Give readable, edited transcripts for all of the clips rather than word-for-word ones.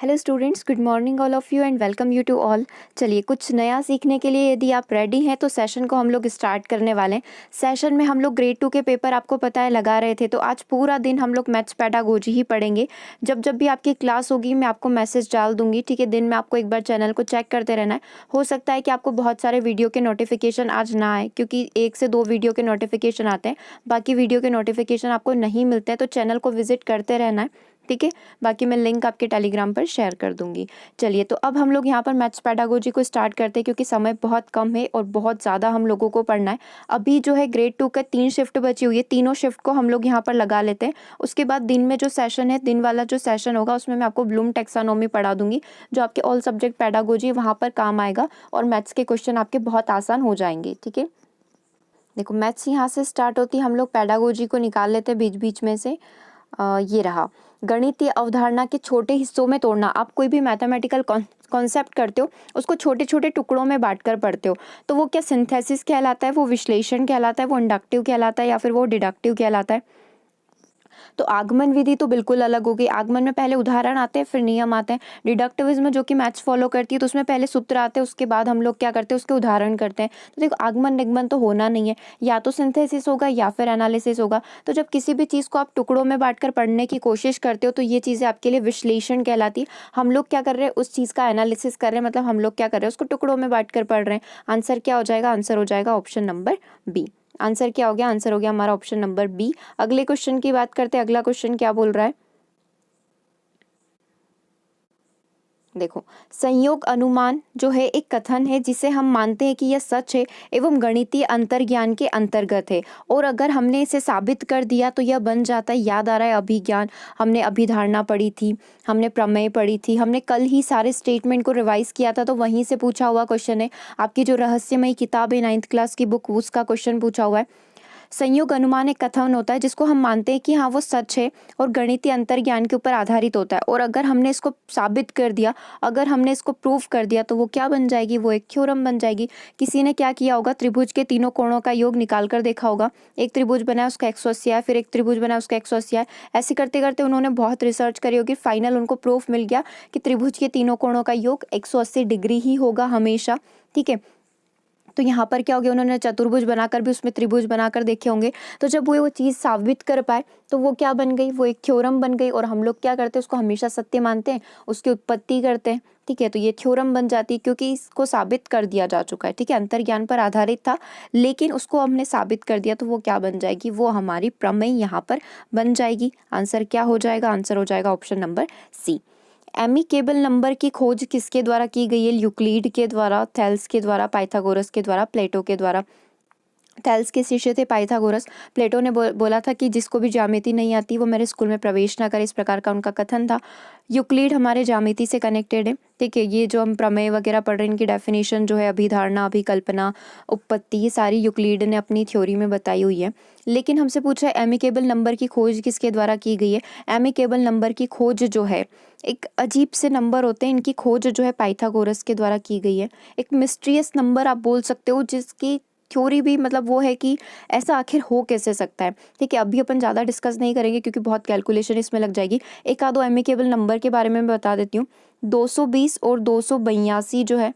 Hello students, good morning all of you and welcome you to all. चलिए, कुछ नया सीखने के लिए यदि आप रेडी हैं तो सेशन को हम लोग स्टार्ट करने वाले हैं। सेशन में हम लोग ग्रेड 2 के पेपर आपको पता है लगा रहे थे, तो आज पूरा दिन हम लोग मैथ्स पेडागोजी ही पढ़ेंगे। जब जब भी आपकी क्लास होगी मैं आपको मैसेज डाल दूंगी, ठीक है। दिन में आपको एक बार चैनल को चेक करते रहना है। हो सकता है कि आपको बहुत सारे वीडियो के नोटिफिकेशन आज ना आए, क्योंकि 1 से 2 वीडियो के नोटिफिकेशन आते हैं, बाकी वीडियो के नोटिफिकेशन आपको नहीं मिलते हैं। तो चैनल को विजिट करते रहना है, ठीक है। बाकी मैं लिंक आपके टेलीग्राम पर शेयर कर दूंगी। चलिए, तो अब हम लोग यहाँ पर मैथ्स पेडागोजी को स्टार्ट करते हैं, क्योंकि समय बहुत कम है और बहुत ज़्यादा हम लोगों को पढ़ना है। अभी जो है ग्रेड 2 का 3 शिफ्ट बची हुई है, तीनों शिफ्ट को हम लोग यहाँ पर लगा लेते हैं। उसके बाद दिन में जो सेशन है, दिन वाला जो सेशन होगा, उसमें मैं आपको ब्लूम टैक्सोनॉमी पढ़ा दूंगी, जो आपके ऑल सब्जेक्ट पेडागोजी वहाँ पर काम आएगा और मैथ्स के क्वेश्चन आपके बहुत आसान हो जाएंगे, ठीक है। देखो, मैथ्स यहाँ से स्टार्ट होती है, हम लोग पेडागोजी को निकाल लेते हैं बीच बीच में से। ये रहा, गणितीय अवधारणा के छोटे हिस्सों में तोड़ना। आप कोई भी मैथमेटिकल कॉन्सेप्ट करते हो, उसको छोटे छोटे टुकड़ों में बांटकर पढ़ते हो, तो वो क्या सिंथेसिस कहलाता है, वो विश्लेषण कहलाता है, वो इंडक्टिव कहलाता है, या फिर वो डिडक्टिव कहलाता है। तो आगमन विधि तो बिल्कुल अलग होगी। आगमन में पहले उदाहरण आते हैं, फिर नियम आते हैं। डिडक्टिविज्म जो कि मैथ्स फॉलो करती है, तो उसमें पहले सूत्र आते हैं, उसके बाद हम लोग क्या करते हैं, उसके उदाहरण करते हैं। तो देखो, आगमन निगमन तो होना नहीं है, या तो सिंथेसिस होगा या फिर एनालिसिस होगा। तो जब किसी भी चीज़ को आप टुकड़ों में बांटकर पढ़ने की कोशिश करते हो, तो ये चीज़ें आपके लिए विश्लेषण कहलाती है। हम लोग क्या कर रहे हैं, उस चीज़ का एनालिसिस कर रहे हैं, मतलब हम लोग क्या कर रहे हैं, उसको टुकड़ों में बांट कर पढ़ रहे हैं। आंसर क्या हो जाएगा? आंसर हो जाएगा ऑप्शन नंबर बी। आंसर क्या हो गया? आंसर हो गया हमारा ऑप्शन नंबर बी। अगले क्वेश्चन की बात करते हैं। अगला क्वेश्चन क्या बोल रहा है, देखो, संयोग अनुमान जो है एक कथन है जिसे हम मानते हैं कि यह सच है एवं गणितीय अंतर्ज्ञान के अंतर्गत है, और अगर हमने इसे साबित कर दिया तो यह बन जाता है। याद आ रहा है अभिज्ञान, हमने अभिधारणा पढ़ी थी, हमने प्रमेय पढ़ी थी, हमने कल ही सारे स्टेटमेंट को रिवाइज किया था, तो वहीं से पूछा हुआ क्वेश्चन है। आपकी जो रहस्यमयी किताब है 9th क्लास की बुक, उसका क्वेश्चन पूछा हुआ है। संयोग अनुमान एक कथन होता है जिसको हम मानते हैं कि हाँ वो सच है और गणितीय अंतर्ज्ञान के ऊपर आधारित होता है, और अगर हमने इसको साबित कर दिया, अगर हमने इसको प्रूव कर दिया, तो वो क्या बन जाएगी? वो एक थ्योरम बन जाएगी। किसी ने क्या किया होगा, त्रिभुज के तीनों कोणों का योग निकाल कर देखा होगा। एक त्रिभुज बनाया, उसका 180 है, फिर एक त्रिभुज बनाया, उसका 180 है। ऐसे करते करते उन्होंने बहुत रिसर्च करी होगी, फाइनल उनको प्रूफ मिल गया कि त्रिभुज के तीनों कोणों का योग 180 डिग्री ही होगा हमेशा, ठीक है। तो यहाँ पर क्या हो गया, उन्होंने चतुर्भुज बनाकर भी उसमें त्रिभुज बनाकर देखे होंगे। तो जब वो चीज़ साबित कर पाए, तो वो क्या बन गई? वो एक थ्योरम बन गई। और हम लोग क्या करते हैं, उसको हमेशा सत्य मानते हैं, उसकी उत्पत्ति करते हैं, ठीक है। तो ये थ्योरम बन जाती है, क्योंकि इसको साबित कर दिया जा चुका है, ठीक है। अंतर्ज्ञान पर आधारित था, लेकिन उसको हमने साबित कर दिया, तो वो क्या बन जाएगी? वो हमारी प्रमेय यहाँ पर बन जाएगी। आंसर क्या हो जाएगा? आंसर हो जाएगा option number C. Amicable number की खोज किसके द्वारा की गई है? यूक्लिड के द्वारा, थेल्स के द्वारा, पाइथागोरस के द्वारा, प्लेटो के द्वारा। थेल्स के शिष्य थे पाइथागोरस। प्लेटो ने बोला था कि जिसको भी ज्यामिति नहीं आती वो मेरे स्कूल में प्रवेश ना करे, इस प्रकार का उनका कथन था। यूक्लिड हमारे ज्यामिति से कनेक्टेड है, ठीक है। ये जो हम प्रमेय वगैरह पढ़ रहे हैं, इनकी डेफिनेशन जो है, अभिधारणा, अभिकल्पना, उत्पत्ति, ये सारी यूक्लिड ने अपनी थ्योरी में बताई हुई है। लेकिन हमसे पूछा है एमिकेबल नंबर की खोज किसके द्वारा की गई है। एमिकेबल नंबर की खोज जो है, एक अजीब से नंबर होते हैं, इनकी खोज जो है पाइथागोरस के द्वारा की गई है। एक मिस्ट्रियस नंबर आप बोल सकते हो, जिसकी थ्योरी भी मतलब वो है कि ऐसा आखिर हो कैसे सकता है, ठीक है। अभी अपन ज़्यादा डिस्कस नहीं करेंगे, क्योंकि बहुत कैलकुलेशन इसमें लग जाएगी। एक आधो एमिकेबल नंबर के बारे में मैं बता देती हूँ। 220 और 282 जो है,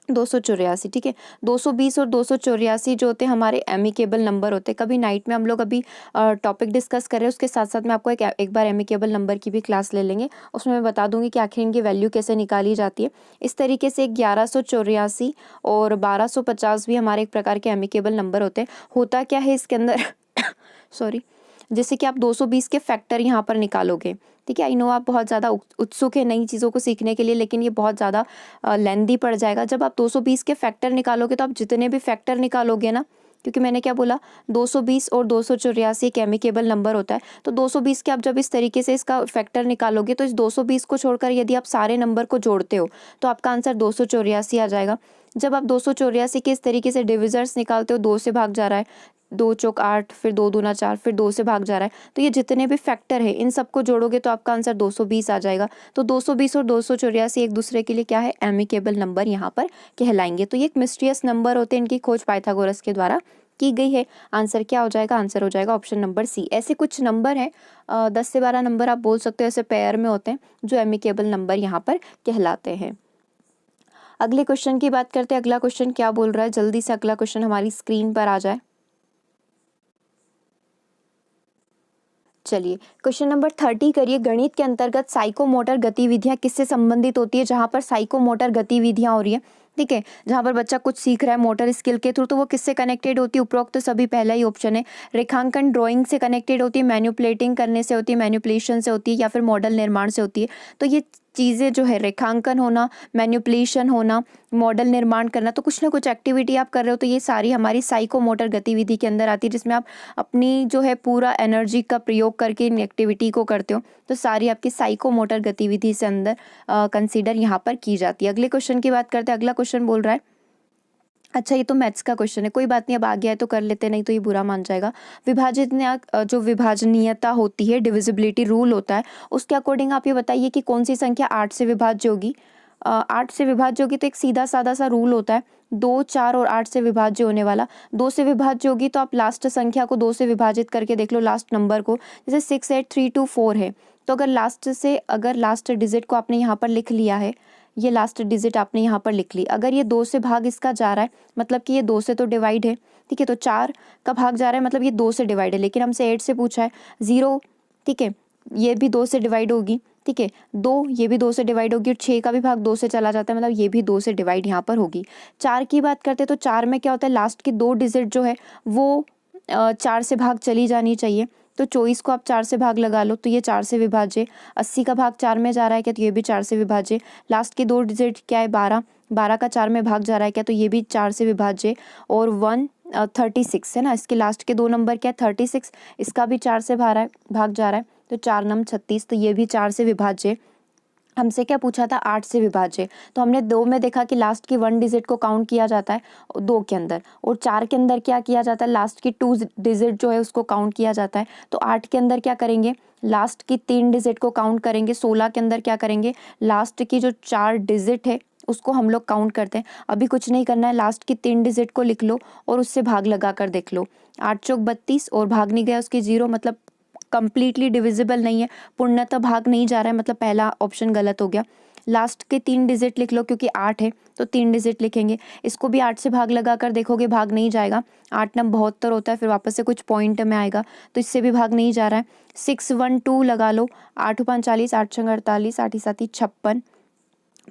284, ठीक है। 220 और 284 जो होते हैं हमारे एमिकेबल नंबर होते हैं। कभी नाइट में हम लोग अभी टॉपिक डिस्कस कर रहे हैं, उसके साथ साथ मैं आपको एक बार एमिकेबल नंबर की भी क्लास ले लेंगे, उसमें मैं बता दूंगी कि आखिर इनकी वैल्यू कैसे निकाली जाती है। इस तरीके से 1184 और 1250 भी हमारे एक प्रकार के एमिकेबल नंबर होते हैं। होता क्या है इसके अंदर सॉरी, जैसे कि आप 220 के फैक्टर यहाँ पर निकालोगे, ठीक है। आई नो आप बहुत ज़्यादा उत्सुक है नई चीज़ों को सीखने के लिए, लेकिन ये बहुत ज़्यादा लेंदी पड़ जाएगा। जब आप 220 के फैक्टर निकालोगे, तो आप जितने भी फैक्टर निकालोगे ना, क्योंकि मैंने क्या बोला, 220 और 284 एक एमिकेबल नंबर होता है। तो 220 के आप जब इस तरीके से इसका फैक्टर निकालोगे, तो इस 220 को छोड़कर यदि आप सारे नंबर को जोड़ते हो, तो आपका आंसर 284 आ जाएगा। जब आप 284 के इस तरीके से डिविजर्स निकालते हो, 2 से भाग जा रहा है, 2 चौक 8, फिर 2 दूना 4, फिर 2 से भाग जा रहा है, तो ये जितने भी फैक्टर है इन सबको जोड़ोगे तो आपका आंसर 220 आ जाएगा। तो 220 और 284 एक दूसरे के लिए क्या है? एमिकेबल नंबर यहाँ पर कहलाएंगे। तो ये एक मिस्टीरियस नंबर होते हैं, इनकी खोज पाइथागोरस के द्वारा की गई है। आंसर क्या हो जाएगा? आंसर हो जाएगा ऑप्शन नंबर सी। ऐसे कुछ नंबर हैं 10 से 12 नंबर आप बोल सकते हो, ऐसे पेयर में होते हैं जो एमिकेबल नंबर यहाँ पर कहलाते हैं। अगले क्वेश्चन की बात करते हैं। अगला क्वेश्चन क्या बोल रहा है, जल्दी से अगला क्वेश्चन हमारी स्क्रीन पर आ जाए। चलिए क्वेश्चन नंबर 30 करिए। गणित के अंतर्गत साइकोमोटर गतिविधियां किससे संबंधित होती है? जहां पर साइकोमोटर गतिविधियां हो रही है, ठीक है, जहां पर बच्चा कुछ सीख रहा है मोटर स्किल के थ्रू, तो वो किससे कनेक्टेड होती है? उपरोक्त तो सभी पहला ही ऑप्शन है। रेखांकन ड्राइंग से कनेक्टेड होती है, मैन्युपुलेटिंग करने से होती है, मैन्युपुलेशन से होती है, या फिर मॉडल निर्माण से होती है। तो ये चीज़ें जो है, रेखांकन होना, मैन्युपुलेशन होना, मॉडल निर्माण करना, तो कुछ ना कुछ एक्टिविटी आप कर रहे हो, तो ये सारी हमारी साइकोमोटर गतिविधि के अंदर आती है, जिसमें आप अपनी जो है पूरा एनर्जी का प्रयोग करके इन एक्टिविटी को करते हो। तो सारी आपकी साइकोमोटर गतिविधि से अंदर कंसीडर यहाँ पर की जाती है। अगले क्वेश्चन की बात करते हैं। अगला क्वेश्चन बोल रहा है, अच्छा ये तो मैथ्स का क्वेश्चन है, कोई बात नहीं, अब आ गया है तो कर लेते, नहीं तो ये बुरा मान जाएगा। जो विभाजनीयता होती है, डिविजिबिलिटी रूल होता है, उसके अकॉर्डिंग आप ये बताइए कि कौन सी संख्या 8 से विभाज्य होगी। 8 से विभाज्य होगी तो एक सीधा सादा सा रूल होता है, 2, 4 और 8 से विभाज्य होने वाला। 2 से विभाज्य होगी तो आप लास्ट संख्या को 2 से विभाजित करके देख लो, लास्ट नंबर को, जैसे 6, 8, 3, 2, 4 है, तो अगर लास्ट डिजिट को आपने यहाँ पर लिख लिया है, ये लास्ट डिजिट आपने यहाँ पर लिख ली, अगर ये 2 से भाग इसका जा रहा है, मतलब कि ये 2 से तो डिवाइड है, ठीक है, तो 4 का भाग जा रहा है, मतलब ये 2 से डिवाइड है, लेकिन हमसे 8 से पूछा है। 0, ठीक है, ये भी 2 से डिवाइड होगी, ठीक है, 2, ये भी 2 से डिवाइड होगी, और 6 का भी भाग 2 से चला जाता है, मतलब ये भी 2 से डिवाइड यहाँ पर होगी। 4 की बात करते हैं तो 4 में क्या होता है, लास्ट की 2 डिजिट जो है वो 4 से भाग चली जानी चाहिए, तो 24 को आप 4 से भाग लगा लो, तो ये 4 से विभाज्य। 80 का भाग 4 में जा रहा है क्या, तो ये भी 4 से विभाज्य। लास्ट की 2 डिजिट क्या है, 12, 12 का 4 में भाग जा रहा है क्या, तो ये भी 4 से विभाज्य। और 36 है ना, इसके लास्ट के 2 नंबर क्या है, 36, इसका भी 4 से भाग जा रहा है, तो 4 नम 36, तो ये भी 4 से विभाज्य। हमसे क्या पूछा था, 8 से विभाज्य, तो हमने 2 में देखा कि लास्ट की 1 डिजिट को काउंट किया जाता है 2 के अंदर, और 4 के अंदर क्या किया जाता है, लास्ट की 2 डिजिट जो है उसको काउंट किया जाता है। तो 8 के अंदर क्या करेंगे, लास्ट की 3 डिजिट को काउंट करेंगे। 16 के अंदर क्या करेंगे, लास्ट की जो 4 डिजिट है उसको हम लोग काउंट करते हैं। अभी कुछ नहीं करना है, लास्ट की 3 डिजिट को लिख लो और उससे भाग लगा कर देख लो। 8 चौक 32 और भाग नहीं गया उसकी 0, मतलब कंप्लीटली डिविजिबल नहीं है, पूर्णतः भाग नहीं जा रहा है, मतलब पहला ऑप्शन गलत हो गया। लास्ट के 3 डिजिट लिख लो, क्योंकि 8 है तो 3 डिजिट लिखेंगे। इसको भी 8 से भाग लगा कर देखोगे, भाग नहीं जाएगा। 8 नम 72 होता है, फिर वापस से कुछ पॉइंट में आएगा, तो इससे भी भाग नहीं जा रहा है। 612 लगा लो, 8 5 40, 8 6 48, 8 7 56,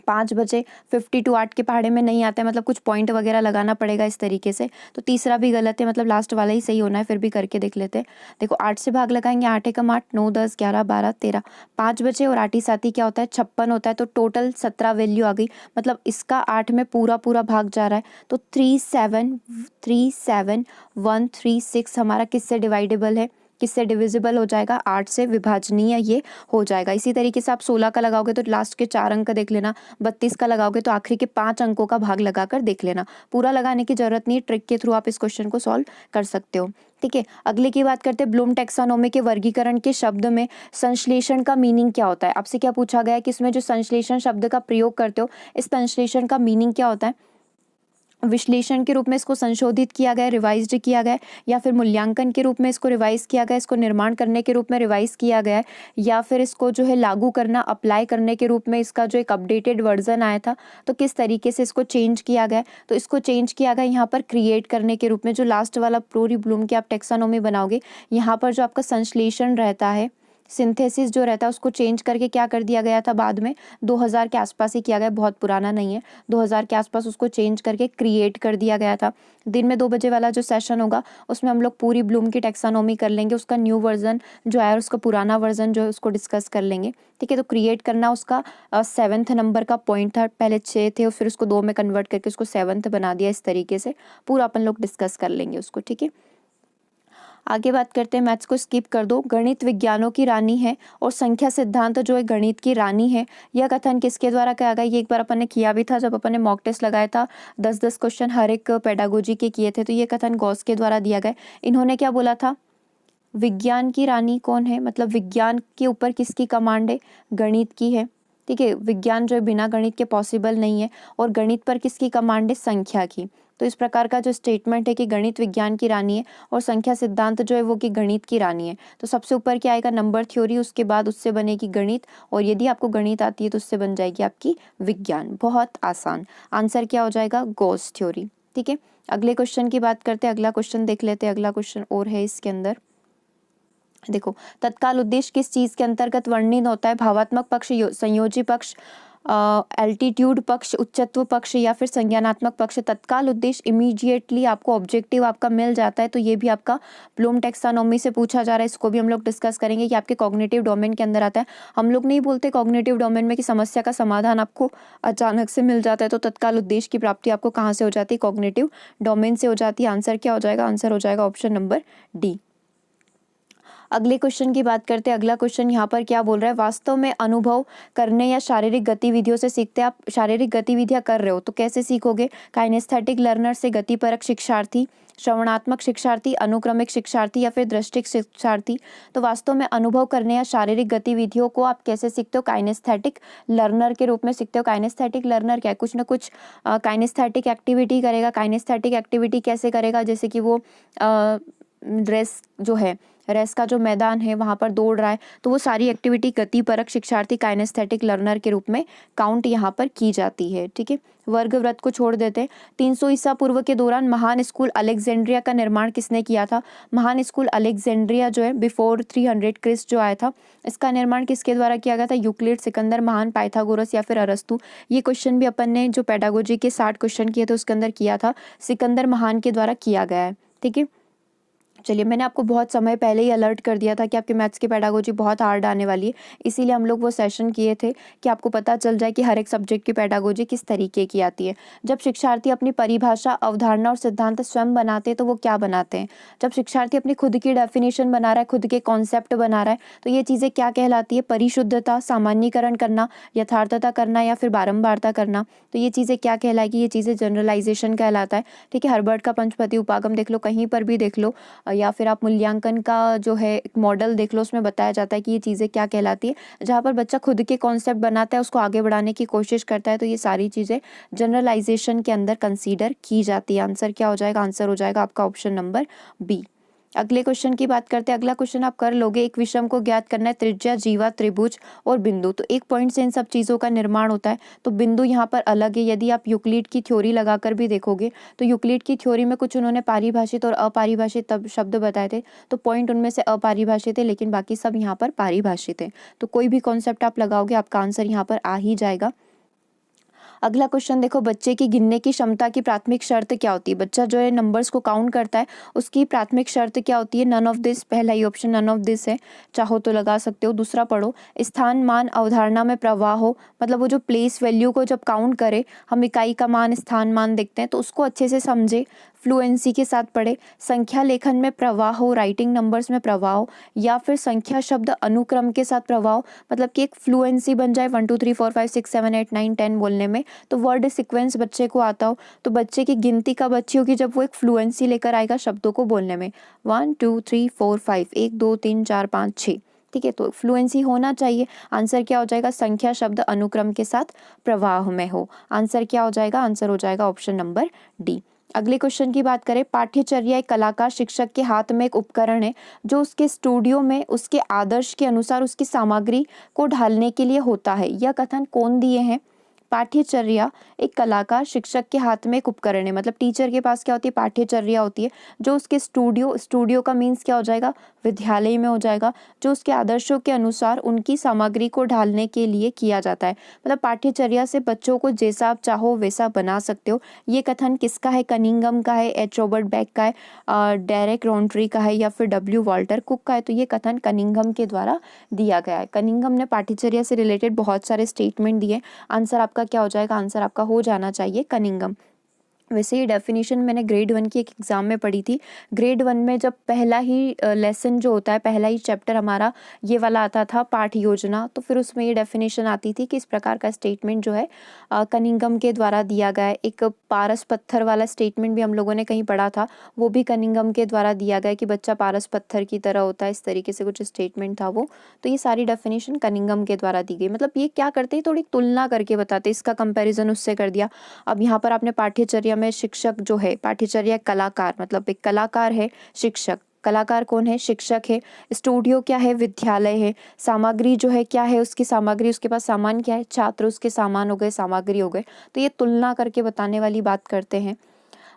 5 बजे 52 8 के पहाड़े में नहीं आता है, मतलब कुछ पॉइंट वगैरह लगाना पड़ेगा इस तरीके से। तो तीसरा भी गलत है, मतलब लास्ट वाला ही सही होना है, फिर भी करके देख लेते हैं। देखो 8 से भाग लगाएंगे, 8 एकम 8, 9 10 11 12 13, 5 बजे और 8 ही 7 ही क्या होता है, 56 होता है, तो टोटल 17 वैल्यू आ गई, मतलब इसका 8 में पूरा भाग जा रहा है। तो 37136 हमारा किससे डिवाइडेबल है, किससे डिविजिबल हो जाएगा, 8 से विभाजनीय ये हो जाएगा। इसी तरीके से आप 16 का लगाओगे तो लास्ट के 4 अंक देख लेना, 32 का लगाओगे तो आखिरी के 5 अंकों का भाग लगाकर देख लेना। पूरा लगाने की जरूरत नहीं, ट्रिक के थ्रू आप इस क्वेश्चन को सॉल्व कर सकते हो, ठीक है। अगले की बात करते हैं, ब्लूम टैक्सोनॉमी के वर्गीकरण के शब्द में संश्लेषण का मीनिंग क्या होता है। आपसे क्या पूछा गया है कि इसमें जो संश्लेषण शब्द का प्रयोग करते हो, इस संश्लेषण का मीनिंग क्या होता है। विश्लेषण के रूप में इसको संशोधित किया गया, रिवाइज्ड किया गया, या फिर मूल्यांकन के रूप में इसको रिवाइज किया गया, इसको निर्माण करने के रूप में रिवाइज किया गया है, या फिर इसको जो है लागू करना, अप्लाई करने के रूप में इसका जो एक अपडेटेड वर्जन आया था, तो किस तरीके से इसको चेंज किया गया। तो इसको चेंज किया गया यहाँ पर क्रिएट करने के रूप में। जो लास्ट वाला पूरी ब्लूम की आप टैक्सोनॉमी बनाओगे, यहाँ पर जो आपका संश्लेषण रहता है, सिंथेसिस जो रहता है, उसको चेंज करके क्या कर दिया गया था, बाद में 2000 के आसपास ही किया गया, बहुत पुराना नहीं है, 2000 के आसपास उसको चेंज करके क्रिएट कर दिया गया था। दिन में 2 बजे वाला जो सेशन होगा उसमें हम लोग पूरी ब्लूम की टैक्सोनॉमी कर लेंगे, उसका न्यू वर्जन जो है, उसका पुराना वर्जन जो है उसको डिस्कस कर लेंगे, ठीक है। तो क्रिएट करना उसका 7th नंबर का पॉइंट था, पहले 6 थे और फिर उसको 2 में कन्वर्ट करके उसको 7th बना दिया। इस तरीके से पूरा अपन लोग डिस्कस कर लेंगे उसको, ठीक है। आगे बात करते हैं, मैथ्स को स्किप कर दो। गणित विज्ञानों की रानी है और संख्या सिद्धांत जो है गणित की रानी है, यह कथन किसके द्वारा किया गया। ये एक बार अपन ने किया भी था जब अपन ने मॉक टेस्ट लगाया था, 10-10 क्वेश्चन हर एक पेडागोजी के किए थे, तो ये कथन गॉस के द्वारा दिया गया। इन्होंने क्या बोला था, विज्ञान की रानी कौन है, मतलब विज्ञान के ऊपर किसकी कमांड है, गणित की है, ठीक है। विज्ञान जो है बिना गणित के पॉसिबल नहीं है, और गणित पर किसकी कमांड है, संख्या की। तो इस प्रकार का जो स्टेटमेंट है कि गणित विज्ञान की रानी है और संख्या सिद्धांत जो है वो कि गणित की रानी है। तो सबसे ऊपर क्या आएगा, नंबर थ्योरी, उसके बाद उससे बनेगी गणित, और यदि आपको गणित आती है तो उससे बन जाएगी आपकी विज्ञान। बहुत आसान। आंसर क्या हो जाएगा, गॉस थ्योरी। ठीक है, अगले क्वेश्चन की बात करते हैं। अगला क्वेश्चन देख लेते हैं। अगला क्वेश्चन और है इसके अंदर, देखो, तत्काल उद्देश्य किस चीज के अंतर्गत वर्णित होता है? भावात्मक पक्ष, संयोजी पक्ष, एल्टीट्यूड पक्ष, उच्चत्व पक्ष या फिर संज्ञानात्मक पक्ष। तत्काल उद्देश्य इमीडिएटली आपको ऑब्जेक्टिव आपका मिल जाता है, तो ये भी आपका ब्लूम टैक्सोनॉमी से पूछा जा रहा है। इसको भी हम लोग डिस्कस करेंगे कि आपके कॉग्निटिव डोमेन के अंदर आता है। हम लोग नहीं बोलते कॉग्निटिव डोमेन में कि समस्या का समाधान आपको अचानक से मिल जाता है, तो तत्काल उद्देश्य की प्राप्ति आपको कहाँ से हो जाती है, कॉग्निटिव डोमेन से हो जाती है। आंसर क्या हो जाएगा, आंसर हो जाएगा ऑप्शन नंबर डी। अगले क्वेश्चन की बात करते हैं। अगला क्वेश्चन यहाँ पर क्या बोल रहा है, वास्तव में अनुभव करने या शारीरिक गतिविधियों से सीखते हैं। आप शारीरिक गतिविधियां कर रहे हो तो कैसे सीखोगे? काइनेस्थेटिक लर्नर से, गतिपरक शिक्षार्थी, श्रवणात्मक शिक्षार्थी, अनुक्रमिक शिक्षार्थी या फिर दृष्टिक शिक्षार्थी। तो वास्तव में अनुभव करने या शारीरिक गतिविधियों को आप कैसे सीखते हो? काइनेस्थेटिक लर्नर के रूप में सीखते हो। काइनेस्थेटिक लर्नर क्या है, कुछ ना कुछ काइनेस्थेटिक एक्टिविटी करेगा। काइनेस्थेटिक एक्टिविटी कैसे करेगा, जैसे कि वो रेस जो है, रेस का जो मैदान है वहाँ पर दौड़ रहा है, तो वो सारी एक्टिविटी गतिपरक शिक्षार्थी काइनेस्थेटिक लर्नर के रूप में काउंट यहाँ पर की जाती है। ठीक है, वर्ग व्रत को छोड़ देते हैं। 300 ईसा पूर्व के दौरान महान स्कूल अलेक्जेंड्रिया का निर्माण किसने किया था? महान स्कूल अलेक्जेंड्रिया जो है बिफोर 300 क्रिस्ट जो आया था, इसका निर्माण किसके द्वारा किया गया था? यूक्लिड, सिकंदर महान, पाइथागोरस या फिर अरस्तु। ये क्वेश्चन भी अपन ने जो पेडागोजी के 60 क्वेश्चन किए थे उसके अंदर किया था, सिकंदर महान के द्वारा किया गया है। ठीक है, चलिए, मैंने आपको बहुत समय पहले ही अलर्ट कर दिया था कि आपके मैथ्स की पेडागोजी बहुत हार्ड आने वाली है, इसीलिए हम लोग वो सेशन किए थे कि आपको पता चल जाए कि हर एक सब्जेक्ट की पेडागोजी किस तरीके की आती है। जब शिक्षार्थी अपनी परिभाषा, अवधारणा और सिद्धांत स्वयं बनाते हैं तो वो क्या बनाते हैं? जब शिक्षार्थी अपनी खुद की डेफिनेशन बना रहा है, खुद के कॉन्सेप्ट बना रहा है, तो ये चीज़ें क्या कहलाती है? परिशुद्धता, सामान्यीकरण करना, यथार्थता करना या फिर बारंबारता करना। तो ये चीज़ें क्या कहलाएगी? ये चीज़ें जनरलाइजेशन कहलाता है। ठीक है, हर्बर्ट का पंचपति उपागम देख लो, कहीं पर भी देख लो, या फिर आप मूल्यांकन का जो है एक मॉडल देख लो, उसमें बताया जाता है कि ये चीज़ें क्या कहलाती है। जहाँ पर बच्चा खुद के कॉन्सेप्ट बनाता है, उसको आगे बढ़ाने की कोशिश करता है, तो ये सारी चीज़ें जनरलाइजेशन के अंदर कंसीडर की जाती है। आंसर क्या हो जाएगा? आंसर हो जाएगा आपका ऑप्शन नंबर बी। अगले क्वेश्चन की बात करते हैं। अगला क्वेश्चन आप कर लोगे। एक विषम को ज्ञात करना है, त्रिज्या, जीवा, त्रिभुज और बिंदु। तो एक पॉइंट से इन सब चीज़ों का निर्माण होता है, तो बिंदु यहाँ पर अलग है। यदि आप यूक्लिड की थ्योरी लगाकर भी देखोगे तो यूक्लिड की थ्योरी में कुछ उन्होंने पारिभाषित और अपरिभाषित तब शब्द बताए थे, तो पॉइंट उनमें से अपरिभाषित है, लेकिन बाकी सब यहाँ पर पारिभाषित है। तो कोई भी कॉन्सेप्ट आप लगाओगे आपका आंसर यहाँ पर आ ही जाएगा। अगला क्वेश्चन देखो, बच्चे की गिनने की क्षमता की प्राथमिक शर्त क्या होती है? बच्चा जो है नंबर्स को काउंट करता है, उसकी प्राथमिक शर्त क्या होती है? नन ऑफ दिस, पहला ही ऑप्शन नन ऑफ दिस है, चाहो तो लगा सकते हो। दूसरा पढ़ो, स्थान मान अवधारणा में प्रवाह हो, मतलब वो जो प्लेस वैल्यू को जब काउंट करे, हम इकाई का मान, स्थान मान देखते हैं, तो उसको अच्छे से समझे, फ्लुएंसी के साथ पढ़े। संख्या लेखन में प्रवाह हो, राइटिंग नंबर्स में प्रवाह हो, या फिर संख्या शब्द अनुक्रम के साथ प्रवाह हो, मतलब कि एक फ्लुएंसी बन जाए 1 2 3 4 5 6 7 8 9 10 बोलने में, तो वर्ड सीक्वेंस बच्चे को आता हो। तो बच्चे की गिनती कब अच्छी होगी? जब वो एक फ्लुएंसी लेकर आएगा शब्दों को बोलने में। 1 2 3 4 5, 1 2 3 4 5 6। ठीक है, तो फ्लुएंसी होना चाहिए। आंसर क्या हो जाएगा? संख्या शब्द अनुक्रम के साथ प्रवाह में हो। आंसर क्या हो जाएगा? आंसर हो जाएगा ऑप्शन नंबर डी। अगले क्वेश्चन की बात करें, पाठ्यचर्या एक कलाकार शिक्षक के हाथ में एक उपकरण है जो उसके स्टूडियो में उसके आदर्श के अनुसार उसकी सामग्री को ढालने के लिए होता है। यह कथन कौन दिए हैं? पाठ्यचर्या एक कलाकार शिक्षक के हाथ में एक उपकरण है, मतलब टीचर के पास क्या होती है? पाठ्यचर्या होती है, जो उसके स्टूडियो का मीन्स क्या हो जाएगा? विद्यालय में हो जाएगा, जो उसके आदर्शों के अनुसार उनकी सामग्री को ढालने के लिए किया जाता है। मतलब पाठ्यचर्या से बच्चों को जैसा आप चाहो वैसा बना सकते हो। ये कथन किसका है? कनिंगम का है, एच रॉबर्ट बेक का है, डेरेक रॉन्ट्री का है या फिर डब्ल्यू वॉल्टर कुक का है? तो ये कथन कनिंगम के द्वारा दिया गया है। कनिंगम ने पाठ्यचर्या से रिलेटेड बहुत सारे स्टेटमेंट दिए। आंसर आपका क्या हो जाएगा? आंसर आपका हो जाना चाहिए कनिंगम। वैसे ये डेफिनेशन मैंने ग्रेड 1 की एक एग्ज़ाम में पढ़ी थी। ग्रेड 1 में जब पहला ही लेसन जो होता है, पहला ही चैप्टर हमारा ये वाला आता था, पाठ योजना, तो फिर उसमें ये डेफिनेशन आती थी कि इस प्रकार का स्टेटमेंट जो है कनिंगम के द्वारा दिया गया है। एक पारस पत्थर वाला स्टेटमेंट भी हम लोगों ने कहीं पढ़ा था, वो भी कनिंगम के द्वारा दिया गया कि बच्चा पारस पत्थर की तरह होता है, इस तरीके से कुछ स्टेटमेंट था वो। तो ये सारी डेफिनेशन कनिंगम के द्वारा दी गई। मतलब ये क्या करते हैं, थोड़ी तुलना करके बताते, इसका कंपेरिजन उससे कर दिया। अब यहाँ पर आपने पाठ्यचर्या में शिक्षक जो है, पाठ्यचर्या कलाकार मतलब एक कलाकार है, शिक्षक, कलाकार कौन है, शिक्षक है। स्टूडियो क्या है, विद्यालय है। सामग्री जो है क्या है, उसकी सामग्री, उसके पास सामान क्या है, छात्र, उसके सामान हो गए, सामग्री हो गए। तो ये तुलना करके बताने वाली बात करते हैं।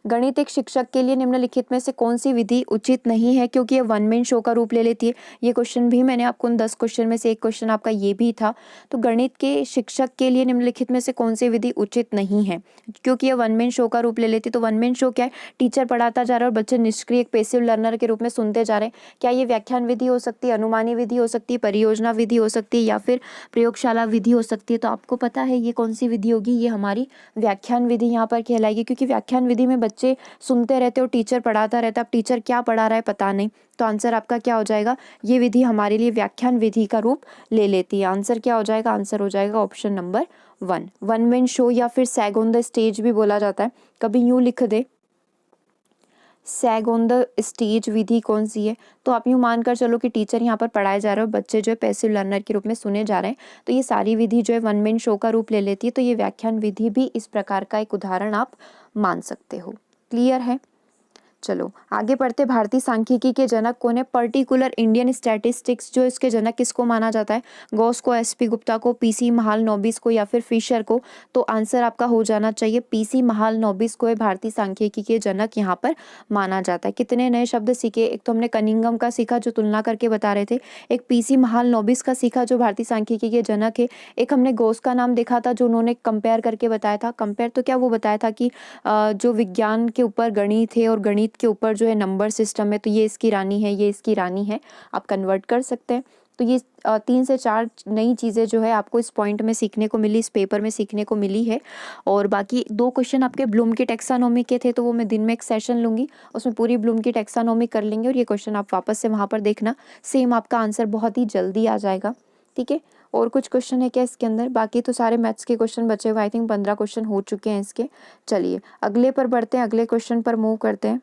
गणित एक शिक्षक के लिए निम्नलिखित में से कौन सी विधि उचित नहीं है, क्योंकि ये वन मैन शो का रूप ले लेती है। ये क्वेश्चन भी मैंने आपको उन 10 क्वेश्चन में से एक क्वेश्चन आपका ये भी था। तो गणित के शिक्षक के लिए निम्नलिखित में से कौन सी विधि उचित नहीं है, क्योंकि ये वन मैन शो का रूप ले लेती है। तो वन मैन शो क्या है, टीचर पढ़ाता जा रहा है और बच्चे निष्क्रिय एक पैसिव लर्नर के रूप में सुनते जा रहे हैं। क्या ये व्याख्यान विधि हो सकती है, अनुमानी विधि हो सकती है, परियोजना विधि हो सकती है, या फिर प्रयोगशाला विधि हो सकती है। तो आपको पता है ये कौन सी विधि होगी, ये हमारी व्याख्यान विधि यहाँ पर कहलाएगी, क्योंकि व्याख्यान विधि में बच्चे सुनते रहते हो, टीचर पढ़ाता रहता है, अब टीचर क्या पढ़ा रहा है पता नहीं। तो आंसर आपका क्या हो जाएगा, ये विधि हमारे लिए व्याख्यान विधि का रूप ले लेती है। आंसर क्या हो जाएगा, आंसर हो जाएगा option number 1, one man show या फिर सैग ऑन द स्टेज भी बोला जाता है। कभी यूं लिख दे, सैग ऑन द स्टेज विधि कौन सी है। तो आप यूं मानकर चलो कि टीचर यहाँ पर पढ़ाए जा रहे हो, बच्चे जो है पैसिव लर्नर के रूप में सुने जा रहे हैं। तो ये सारी विधि जो है वन मैन शो का रूप ले लेती है। तो ये व्याख्यान विधि भी इस प्रकार का एक उदाहरण आप मान सकते हो। क्लियर है। चलो आगे बढ़ते। भारतीय सांख्यिकी के जनक कौन है, पर्टिकुलर इंडियन स्टैटिस्टिक्स जो इसके जनक किसको माना जाता है, गॉस को, एसपी गुप्ता को, पीसी महालनोबिस को, या फिर फिशर को। तो आंसर आपका हो जाना चाहिए पीसी महालनोबिस को है भारतीय सांख्यिकी के जनक यहाँ पर माना जाता है। कितने नए शब्द सीखे, एक तो हमने कनिंगम का सीखा जो तुलना करके बता रहे थे, एक पीसी महालनोबिस का सीखा जो भारतीय सांख्यिकी के जनक है, एक हमने गॉस का नाम देखा था जो उन्होंने कंपेयर करके बताया था। कंपेयर तो क्या, वो बताया था कि जो विज्ञान के ऊपर गणित है और गणित के ऊपर जो है नंबर सिस्टम है, तो ये इसकी रानी है, ये इसकी रानी है, आप कन्वर्ट कर सकते हैं। तो ये 3 से 4 नई चीज़ें जो है आपको इस पॉइंट में सीखने को मिली, इस पेपर में सीखने को मिली है। और बाकी 2 क्वेश्चन आपके ब्लूम की टैक्सानॉमी के थे, तो वो मैं दिन में एक सेशन लूँगी, उसमें पूरी ब्लूम की टैक्सानॉमी कर लेंगे और ये क्वेश्चन आप वापस से वहाँ पर देखना, सेम आपका आंसर बहुत ही जल्दी आ जाएगा। ठीक है। और कुछ क्वेश्चन है क्या इसके अंदर, बाकी तो सारे मैथ्स के क्वेश्चन बचे हुए, आई थिंक 15 क्वेश्चन हो चुके हैं इसके। चलिए अगले पर बढ़ते हैं, अगले क्वेश्चन पर मूव करते हैं।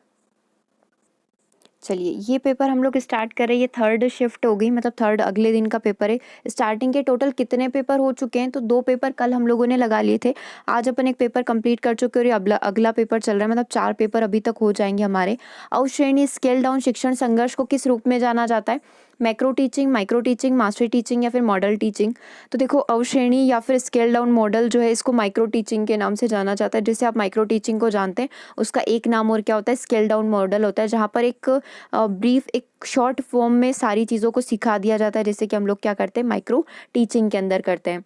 चलिए ये पेपर हम लोग स्टार्ट कर रहे हैं, ये 3rd शिफ्ट हो गई, मतलब 3rd अगले दिन का पेपर है। स्टार्टिंग के टोटल कितने पेपर हो चुके हैं, तो 2 पेपर कल हम लोगों ने लगा लिए थे, आज अपन एक पेपर कंप्लीट कर चुके हैं और अगला पेपर चल रहा है, मतलब 4 पेपर अभी तक हो जाएंगे हमारे। अवश्रेणी स्केल डाउन शिक्षण संघर्ष को किस रूप में जाना जाता है, macro teaching, micro teaching, mastery teaching या फिर मॉडल टीचिंग। तो देखो अवश्रेणी या फिर स्केल डाउन मॉडल जो है इसको माइक्रो टीचिंग के नाम से जाना जाता है। जैसे आप माइक्रो टीचिंग को जानते हैं, उसका एक नाम और क्या होता है, स्केल डाउन मॉडल होता है, जहाँ पर एक ब्रीफ, एक शॉर्ट फॉर्म में सारी चीज़ों को सिखा दिया जाता है, जैसे कि हम लोग क्या करते हैं माइक्रो टीचिंग के अंदर करते हैं।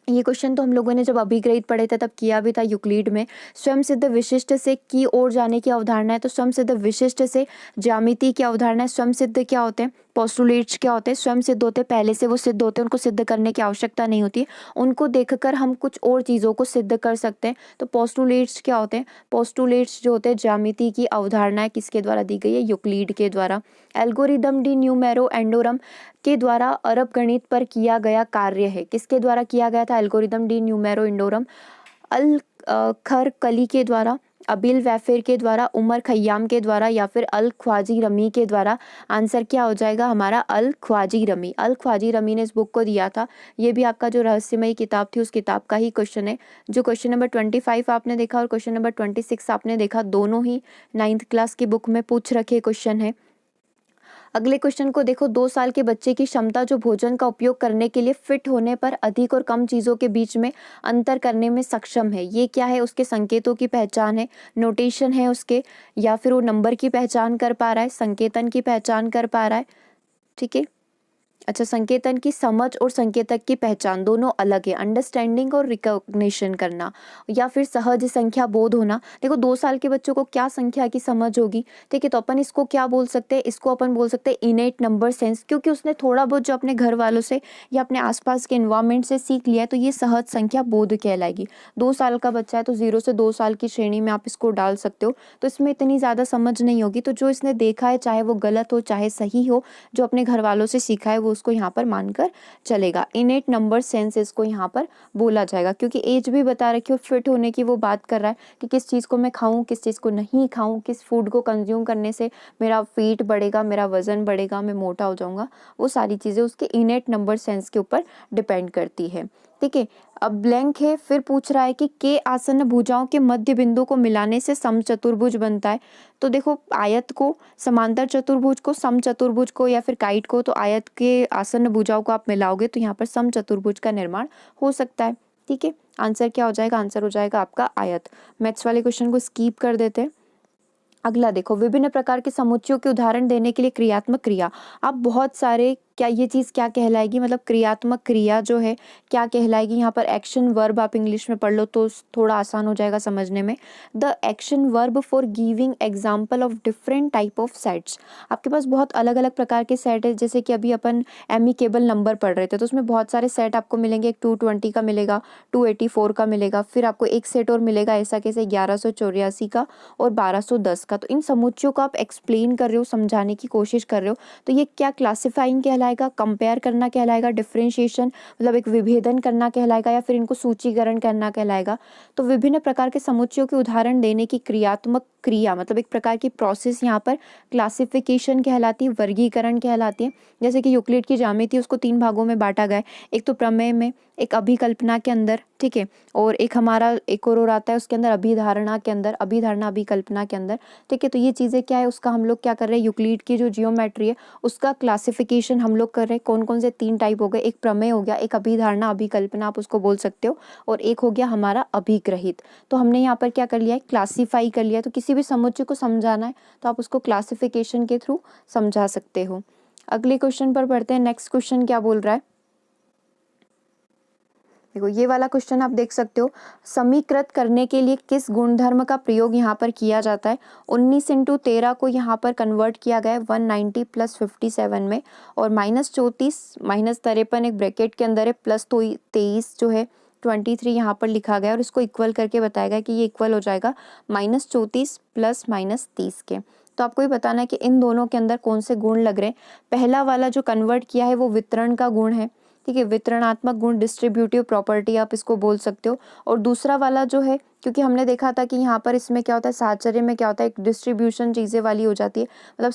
ये क्वेश्चन तो हम लोगों ने जब अभिग्रहित पढ़े थे तब किया भी था यूक्लिड में। स्वयं सिद्ध विशिष्ट से की ओर जाने की अवधारणा है, तो स्वयं सिद्ध विशिष्ट से ज्यामिति की अवधारणा है। स्वयं सिद्ध क्या होते हैं, पोस्टुलेट्स क्या होते हैं, स्वयं सिद्ध होते हैं, पहले से वो सिद्ध होते हैं, उनको सिद्ध करने की आवश्यकता नहीं होती है, उनको देखकर हम कुछ और चीज़ों को सिद्ध कर सकते हैं। तो पोस्टुलेट्स क्या होते हैं, पोस्टुलेट्स जो होते हैं ज्यामिति की अवधारणा है, किसके द्वारा दी गई है, यूक्लिड के द्वारा। एल्गोरिदम डी न्यूमेरो एंडोरम के द्वारा अरब गणित पर किया गया कार्य है, किसके द्वारा किया गया था, एल्गोरिदम डी न्यूमेरो इंडोरम, अल खर कली के द्वारा, अबिल वैफेर के द्वारा, उमर खय्याम के द्वारा, या फिर अल ख्वाजी रमी के द्वारा। आंसर क्या हो जाएगा हमारा, अल ख्वाजी रमी। अल ख्वाजी रमी ने इस बुक को दिया था। ये भी आपका जो रहस्यमयी किताब थी उस किताब का ही क्वेश्चन है। जो क्वेश्चन नंबर 25 आपने देखा और क्वेश्चन नंबर 26 आपने देखा, दोनों ही 9th क्लास की बुक में पूछ रखे क्वेश्चन है। अगले क्वेश्चन को देखो, 2 साल के बच्चे की क्षमता जो भोजन का उपयोग करने के लिए फिट होने पर अधिक और कम चीज़ों के बीच में अंतर करने में सक्षम है, ये क्या है, उसके संकेतों की पहचान है, नोटेशन है उसके, या फिर वो नंबर की पहचान कर पा रहा है, संकेतन की पहचान कर पा रहा है। ठीक है। अच्छा, संकेतन की समझ और संकेतक की पहचान दोनों अलग है, अंडरस्टैंडिंग और रिकॉग्निशन करना, या फिर सहज संख्या बोध होना। देखो 2 साल के बच्चों को क्या संख्या की समझ होगी, ठीक है, तो अपन इसको क्या बोल सकते हैं, इसको अपन बोल सकते हैं इनेट नंबर सेंस, क्योंकि उसने थोड़ा बहुत जो अपने घर वालों से या अपने आसपास के इन्वायरमेंट से सीख लिया है, तो ये सहज संख्या बोध कहलाएगी। 2 साल का बच्चा है तो 0 से 2 साल की श्रेणी में आप इसको डाल सकते हो, तो इसमें इतनी ज़्यादा समझ नहीं होगी। तो जो इसने देखा है, चाहे वो गलत हो चाहे सही हो, जो अपने घर वालों से सीखा है वो उसको यहाँ पर मानकर चलेगा। इनेट नंबर सेंस इसको यहाँ पर बोला जाएगा, क्योंकि एज भी बता रखी है, फिट होने की वो बात कर रहा है कि किस चीज़ को मैं खाऊं, किस चीज़ को नहीं खाऊं, किस फूड को कंज्यूम करने से मेरा वेट बढ़ेगा, मेरा वजन बढ़ेगा, मैं मोटा हो जाऊंगा, वो सारी चीज़ें उसके इनेट नंबर सेंस के ऊपर डिपेंड करती है। ठीक है। अब ब्लैंक है, फिर पूछ रहा है कि के आसन्न भुजाओं के मध्य बिंदु को मिलाने से समचतुर्भुज बनता है। तो देखो आयत को, समांतर चतुर्भुज को, समचतुर्भुज को या फिर काइट को, तो आयत के आसन्न भुजाओं को आप मिलाओगे तो यहाँ पर समचतुर्भुज का निर्माण हो सकता है। ठीक है, आंसर क्या हो जाएगा? आंसर हो जाएगा आपका आयत। मैथ्स वाले क्वेश्चन को स्कीप कर देते हैं। अगला देखो, विभिन्न प्रकार के समुच्चयों के उदाहरण देने के लिए क्रियात्मक क्रिया। आप बहुत सारे, क्या ये चीज़ क्या कहलाएगी, मतलब क्रियात्मक क्रिया जो है क्या कहलाएगी? यहाँ पर एक्शन वर्ब आप इंग्लिश में पढ़ लो तो थोड़ा आसान हो जाएगा समझने में। The action verb for giving example of different type of sets. आपके पास बहुत अलग अलग प्रकार के सेट है, जैसे कि अभी अपन एमिकेबल नंबर पढ़ रहे थे तो उसमें बहुत सारे सेट आपको मिलेंगे। एक 220 का मिलेगा, 284 का मिलेगा, फिर आपको एक सेट और मिलेगा ऐसा कैसे 1184 का और 1210 का। तो इन समुच्चयों को आप एक्सप्लेन कर रहे हो, समझाने की कोशिश कर रहे हो, तो ये क्या क्लासिफाइंग कहलाएगा, कंपेयर करना कहलाएगा, डिफरेंशिएशन मतलब एक विभेदन करना कहलाएगा, या फिर इनको सूचीकरण करना कहलाएगा? तो विभिन्न प्रकार के समुच्चयों के उदाहरण देने की क्रियात्मक क्रिया मतलब एक प्रकार की प्रोसेस यहाँ पर क्लासिफिकेशन कहलाती है, वर्गीकरण कहलाती है। जैसे कि यूक्लिड की ज्यामिति, उसको 3 भागों में बांटा गया है, एक तो प्रमेय में, एक अभिकल्पना के अंदर, ठीक है, और एक हमारा एक और आता है उसके अंदर अभिधारणा के अंदर, अभिधारणा अभिकल्पना के अंदर। ठीक है, तो ये चीज़ें क्या है, उसका हम लोग क्या कर रहे हैं, यूक्लिड की जो जियोमेट्री है उसका क्लासिफिकेशन हम लोग कर रहे हैं। कौन कौन से 3 टाइप हो गए, एक प्रमेय हो गया, एक अभिधारणा अभिकल्पना आप उसको बोल सकते हो, और एक हो गया हमारा अभिग्रहित। तो हमने यहाँ पर क्या कर लिया है, क्लासीफाई कर लिया। तो किसी भी समुच्चय को समझाना है तो आप उसको क्लासिफिकेशन के थ्रू समझा सकते हो। अगले क्वेश्चन पर पढ़ते हैं। नेक्स्ट क्वेश्चन क्या बोल रहा है, देखो ये वाला क्वेश्चन आप देख सकते हो। समीकृत करने के लिए किस गुणधर्म का प्रयोग यहाँ पर किया जाता है? 19 × 13 को यहाँ पर कन्वर्ट किया गया है 190 + 57 में, और -34 -53 एक ब्रैकेट के अंदर है, प्लस 23 जो है 23 यहाँ पर लिखा गया है, और इसको इक्वल करके बताया गया कि ये इक्वल हो जाएगा -34 + -30 के। तो आपको ये बताना है कि इन दोनों के अंदर कौन से गुण लग रहे हैं। पहला वाला जो कन्वर्ट किया है वो वितरण का गुण है, ठीक है, वितरणात्मक गुण, डिस्ट्रीब्यूटिव प्रॉपर्टी आप इसको बोल सकते हो। और दूसरा वाला जो है, क्योंकि हमने देखा था कि यहाँ पर इसमें क्या होता है, साहचर्य में क्या होता है, एक डिस्ट्रीब्यूशन चीज़ें वाली हो जाती है, मतलब